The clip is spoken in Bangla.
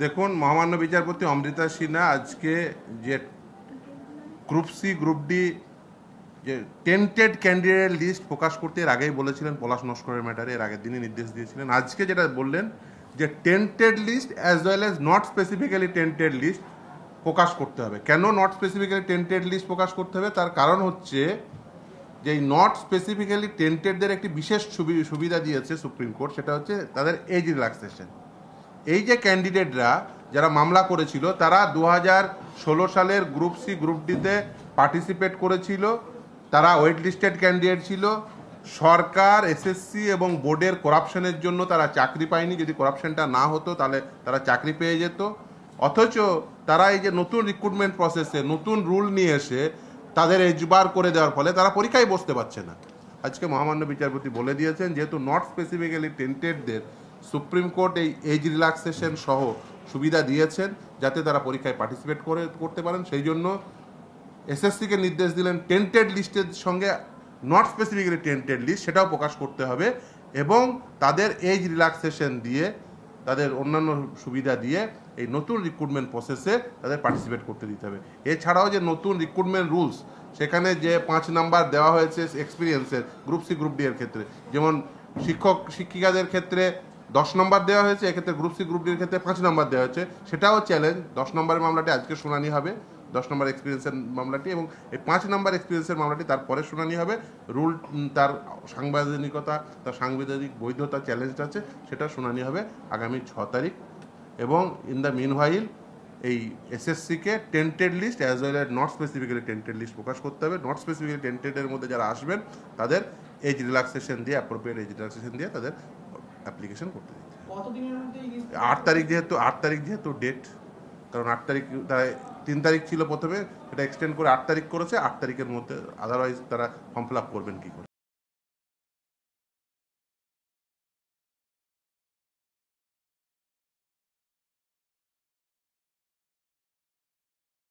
দেখুন, মহামান্য বিচারপতি অমৃতা সিনহা আজকে যে গ্রুপ সি গ্রুপ ডি যে টেন্টেড ক্যান্ডিডেট লিস্ট প্রকাশ করতে এর আগেই বলেছিলেন পলাশ নস্করের ম্যাটারে, এর আগের দিনই নির্দেশ দিয়েছিলেন। আজকে যেটা বললেন যে tainted list as well as not specifically tainted list প্রকাশ করতে হবে। কেন নট স্পেসিফিক্যালি টেন্টেড লিস্ট প্রকাশ করতে হবে? তার কারণ হচ্ছে যে এই নট স্পেসিফিক্যালি টেন্টেডদের একটি বিশেষ সুবিধা দিয়েছে সুপ্রিম কোর্ট, সেটা হচ্ছে তাদের এজ রিল্যাক্সেশন। এই যে ক্যান্ডিডেটরা যারা মামলা করেছিল তারা 2016 সালের গ্রুপ সি গ্রুপ ডিতে পার্টিসিপেট করেছিল, তারা ওয়েট লিস্টেড ক্যান্ডিডেট ছিল। সরকার, এসএসসি এবং বোর্ডের করাপশনের জন্য তারা চাকরি পায়নি। যদি করাপশনটা না হতো তাহলে তারা চাকরি পেয়ে যেত। অথচ তারা এই যে নতুন রিক্রুটমেন্ট প্রসেসে নতুন রুল নিয়ে এসে তাদের এজবার করে দেওয়ার ফলে তারা পরীক্ষায় বসতে পারছে না। আজকে মহামান্য বিচারপতি বলে দিয়েছেন যেহেতু নট স্পেসিফিক্যালি টেন্টেডদের সুপ্রিম কোর্ট এই এজ রিল্যাক্সেশন সহ সুবিধা দিয়েছেন যাতে তারা পরীক্ষায় পার্টিসিপেট করতে পারেন। সেই জন্য এসএসসিকে নির্দেশ দিলেন টেন্টেড লিস্টের সঙ্গে নট স্পেসিফিক্যালি টেন্টেড লিস্ট সেটাও প্রকাশ করতে হবে এবং তাদের এজ রিল্যাক্সেশন দিয়ে তাদের অন্যান্য সুবিধা দিয়ে এই নতুন রিক্রুটমেন্ট প্রসেসে তাদের পার্টিসিপেট করতে দিতে হবে। এছাড়াও যে নতুন রিক্রুটমেন্ট রুলস, সেখানে যে 5 নাম্বার দেওয়া হয়েছে এক্সপিরিয়েন্সের গ্রুপ সি গ্রুপ ডি এর ক্ষেত্রে, যেমন শিক্ষক শিক্ষিকাদের ক্ষেত্রে 10 নম্বর দেওয়া হয়েছে, এক্ষেত্রে গ্রুপ সি গ্রুপ ডির ক্ষেত্রে 5 নম্বর দেওয়া হয়েছে। সেটাও চ্যালেঞ্জ। 10 নম্বরের মামলাটি আজকে শুনানি হবে, 10 নম্বর এক্সপিরিয়েন্সের মামলাটি, এবং এই 5 নম্বর এক্সপিরিয়েন্সের মামলাটি তারপরে শুনানি হবে। রুল তার সাংবিধানিকতা, তার সাংবিধানিক বৈধতা চ্যালেঞ্জ আছে, সেটা শুনানি হবে আগামী 6 তারিখ। এবং ইন দ্য মিন হোয়াইল এই এসএসসিকে tainted list as well as not specifically tainted list প্রকাশ করতে হবে। নট স্পেসিফিক্যালি টেন্টেডের মধ্যে যারা আসবেন তাদের এজ রিল্যাক্সেশন দিয়ে, অ্যাপ্রোপ্রিয়েট এজ রিল্যাক্সেশন দিয়ে তাদের অ্যাপ্লিকেশন করতে দিতে হবে। 8 তারিখ যেহেতু ডেট, কারণ 8 তারিখ তারা 3 তারিখ ছিল প্রথমে, সেটা এক্সটেন্ড করে 8 তারিখ করেছে। 8 তারিখের মধ্যে, আদারওয়াইজ তারা ফর্ম ফিল আপ করবেন কী করে?